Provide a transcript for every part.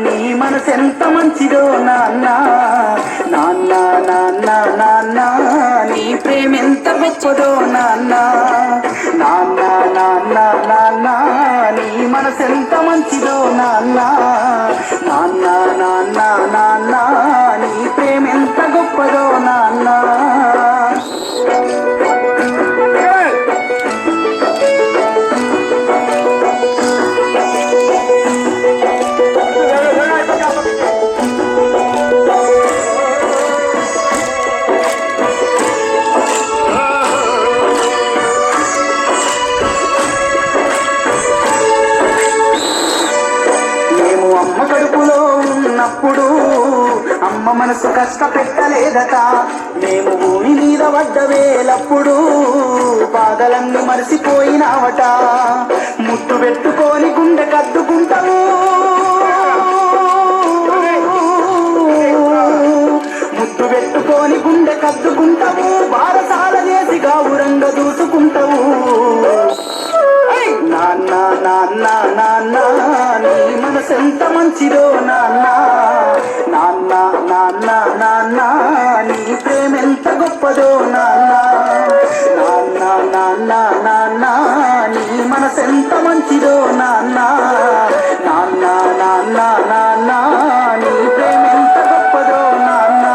నీ మనసెంత మంచిదో నాన్న నాన్న నాన్న నాన్న నీ ప్రేమెంత గొప్పదో నాన్న నాన్న నాన్న నాన్న నీ మనసెంత మంచిదో నాన్న నాన్న నాన్న నాన్న నీ ప్రేమెంత గొప్పదో నాన్న అమ్మ కడుపులో ఉన్నప్పుడు అమ్మ మనసు కష్టపెట్టలేదట మేము భూమి మీద పడ్డ వేలప్పుడు బాధలన్నీ మరిసిపోయినావట ముద్దు పెట్టుకొని గుండె కద్దుకుంటాము ముద్దు పెట్టుకొని గుండె కద్దుకుంటాము బారసాల చేసి గావురంగ దూసుకుంటావు నాన్న నాన్న నాన్న నీ మనసెంత మంచిదో నాన్న నాన్న నాన్న నాన్న నీ ప్రేమెంత గొప్పదో నాన్న నాన్న నాన్న నాన్న నీ మనసెంత మంచిదో నాన్న నాన్న నాన్న నాన్న నీ ప్రేమెంత గొప్పదో నాన్న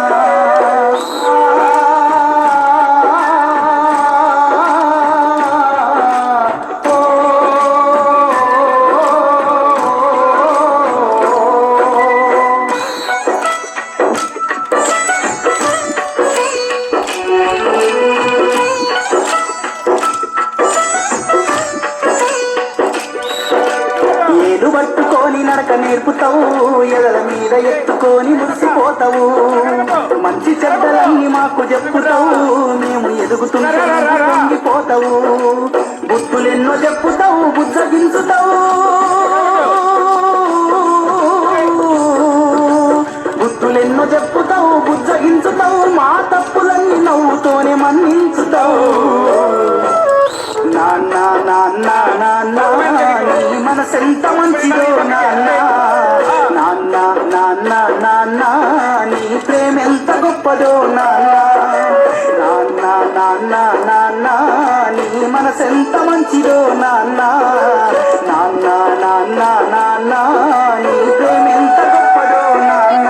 ఏలు పట్టుకొని నడక నేర్పుతావు ఎదల మీద ఎత్తుకొని మురిసిపోతావు మంచి చెడ్డలన్నీ మాకు చెప్పుతావు మేము ఎదుగుతుంటే పొంగిపోతావు బుద్ధులెన్నో చెప్పుతావు బుజ్జగించుతావు బుద్ధులెన్నో చెప్పుతావు బుజ్జగించుతావు మా తప్పులన్నీ నవ్వుతోనే మన్నించుతావు నాన్న నాన్న నాన్న నీ మనసెంత మంచిదో నాన్న నాన్న నాన్న నాన్న నీ ప్రేమెంత గొప్పదో నాన్న నాన్న నాన్న నాన్న నీ మనసెంత మంచిదో నాన్న నాన్న నాన్న నాన్న నీ ప్రేమెంత గొప్పదో నాన్న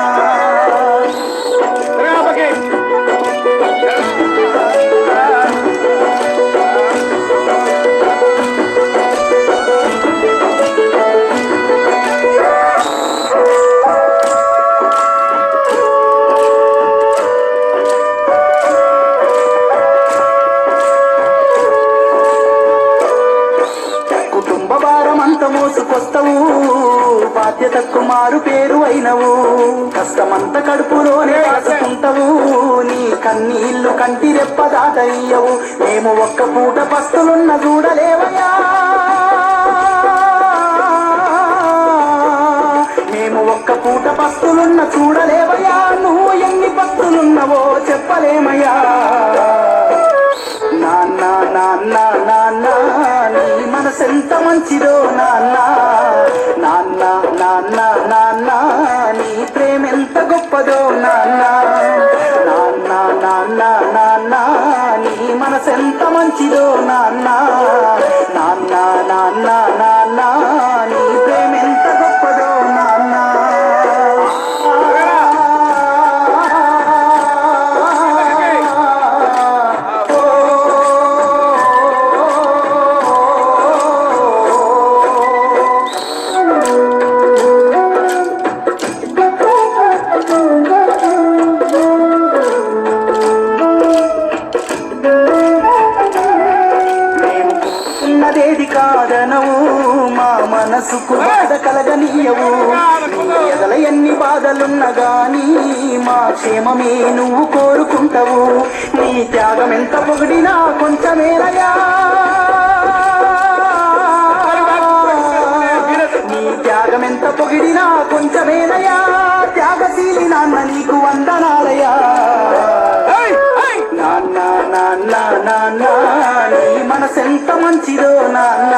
మోసుకొస్తావు బాధ్యతకు మారు పేరు అయినవు కష్టమంత కడుపులోనే రాసుకుంటావు నీ కన్నీళ్లు కంటి రెప్ప దాటయ్యవు మేము ఒక్క పూట పస్తులున్న చూడలేవయ్యా మేము ఒక్క పూట పస్తులున్న చూడలేవయ్యా నువ్వు ఎన్ని పస్తులున్నవో చెప్పలేమయ్యా నాన్న నాన్న నాన్న నీ మనసెంత మంచిదో నాన్న నాన్న నాన్న నాన్న నీ ప్రేమెంత గొప్పదో నాన్న నాన్న నాన్న నాన్న నీ మనసెంత మంచిదో నాన్న నాన్న నాన్న నాన్న నీ ప్రేమెంత గొప్పదో నాన్న ఉన్నదేది కాదనవు మా మనసుకు బాధ కలగనీయవు నీ ఎదల ఎన్ని బాధలున్నా గాని మా క్షేమమే నువ్వు కోరుకుంటావు నీ త్యాగం ఎంత పొగిడినా కొంచెమేనయా నీ త్యాగం ఎంత పొగిడినా కొంచెమేనయా త్యాగశీలి నాన్న నీకు వందనాలయా నాన్న నాన్న నాన్న నీ మనసెంత మంచిదో నాన్న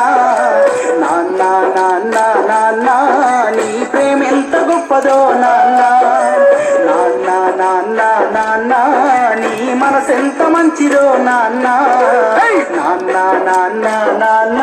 నాన్న నాన్న నాన్న నీ ప్రేమ ఎంత గొప్పదో నాన్న నాన్న నాన్న నాన్న నీ మనసెంత మంచిదో నాన్న నాన్న నాన్న నాన్న